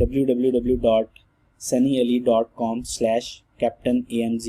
www.sunnyali.com/captainamz